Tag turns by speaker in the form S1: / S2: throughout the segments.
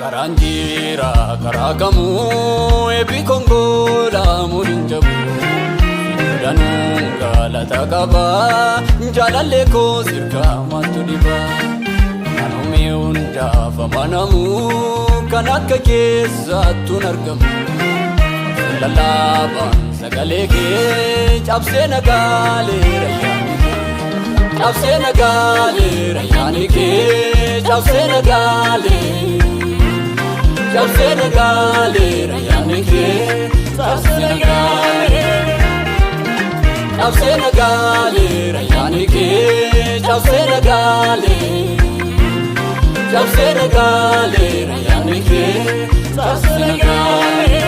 S1: Karanjira karakamu ebi kongola murinjabu Danunga latakaba njalalle ko sirka matudiba Anumi unda famanamu kanaka kesa tunargamu Lalaba sagale ke chapse nagale rayani ke chapse nagale rayani ke chapse nagale chapse nagale rayani ke chapse nagale chapse nagale rayani ke chapse nagale chapse nagale rayani ke chapse nagale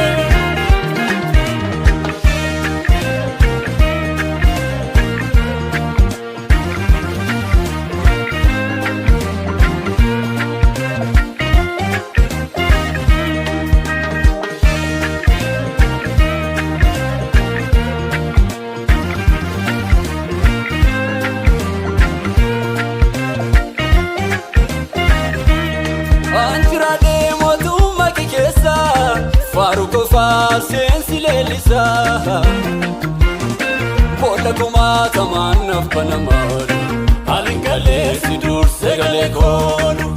S1: Faruko farsensi lelisa Bola kuma tamanaf panamadu Alingale sidur segale kolu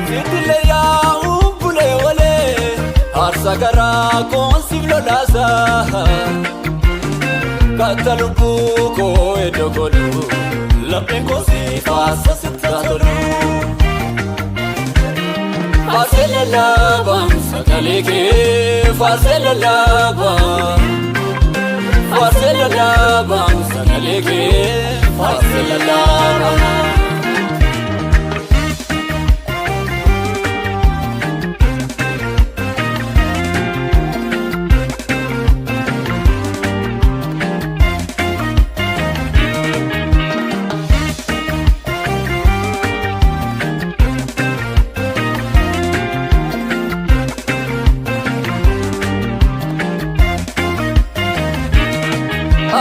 S1: Sidile ya ubule wale Arsagara konsi vlolasa Katalubu ko edokolu Lapen kosi fasa sitatolu Fasela labam sagale ke fasela labam fasela labam sagale ke fasela labam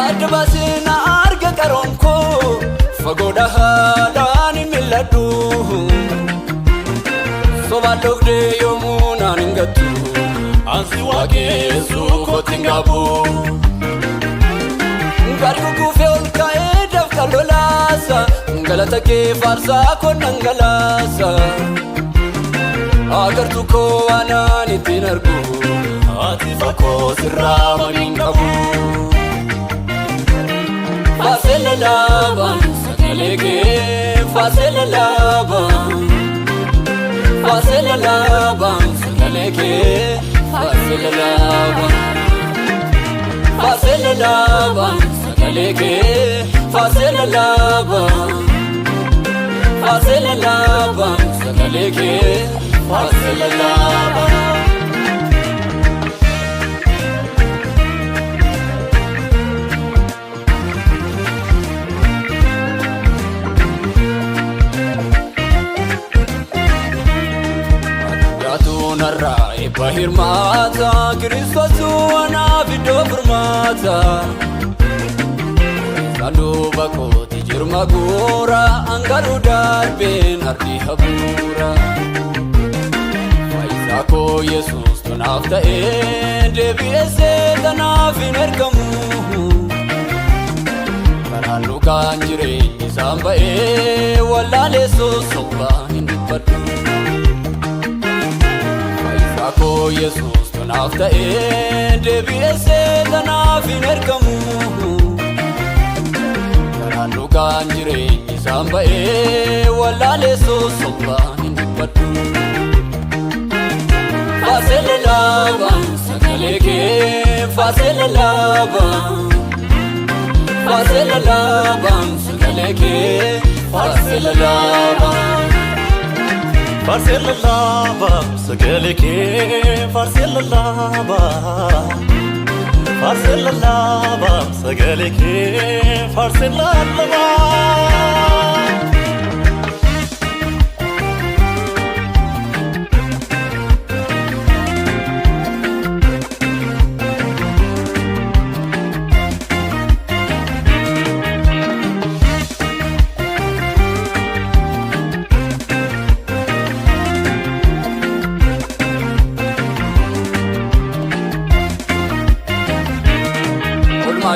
S1: Adbasina arga karonko fagoda halani miladu Sobalogde yomuna ningatu Ansi wage suko tingabu Ngarigu kufe olka edaf kalolasa Ngalata ke farsa konangalasa Agartu ko anani tinargu Atifako sirrama ningabu Fasela labam sagale ke fasela labam fasela labam sagale ke fasela labam fasela labam sagale ke fasela labam fasela labam sagale ke fasela labam Narra e bahirmata Kristosu ana video firmata Sandu bako tijirma gura angaru darben ardi habura Faizako Jesus tunafta e debiese tanafin erkamu Karanu kanjire nisamba e walale so soba hindupadu Ako Jesus tunafta e debiese tanafin erkamu Karanu kanjire nisamba e walale so soba hindupadu Fasela labam sagale ke fasela labam fasela labam sagale ke fasela labam Fasela labam sagale ke fasela labam fasela labam sagale ke fasela labam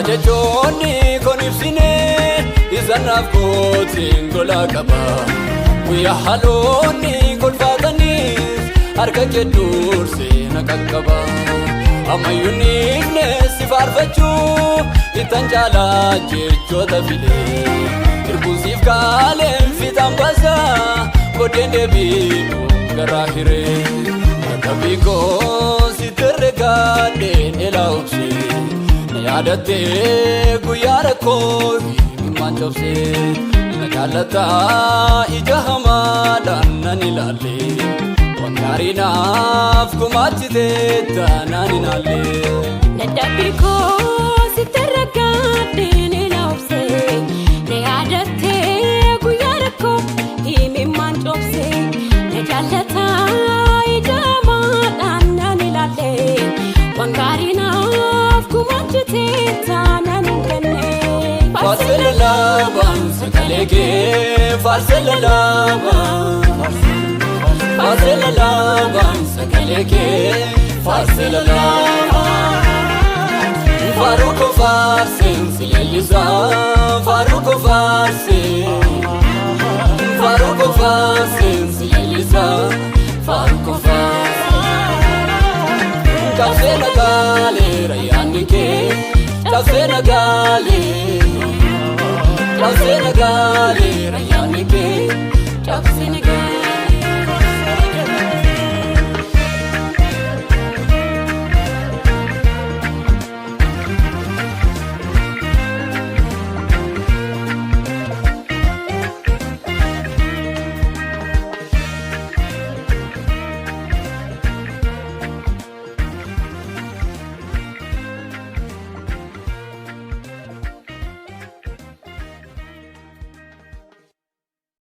S1: jechoonni kon ibsine isanaaf kootiin gola qaba guyyaa haloonni kolfaatanis harka kee dursee na qaqqaba ammayyuun ifne si faarfachuu ittan caalaa jechoota filee irbuusiif kaaleen fiixaan baasaa godheen deebiinu garaa hiree kakkabii koo sitti herregaadheen elaa obsee na yaadattee guyyaa rakkoo himimmaan cabsee na jaallataa ija hamaadhaan nan ilaalle waan gaarii naaf gumaachitee taanaan inaallee
S2: dadhabbii koo sitti herregaadheen elaa obsee na yaadattee guyyaa rakkoo himimmaan cabsee na jaallataa ija hamaadhaan nan ilaalle waan gaarii naaf gumaachitee taanaan inaallee
S1: Faarselalaabaan sagalee kee faarselalaabaan faarselalaabaan sagalee kee faarselalaabaan faaruu koo faarseen si leellisaa faaruu koo faarseen faaruu koo faarseen si leellisaa faaruu koo faarseen cabsee nagaalee rayyaanni kee cabsee nagaalee rayyaanni kee cabsee nagaalee.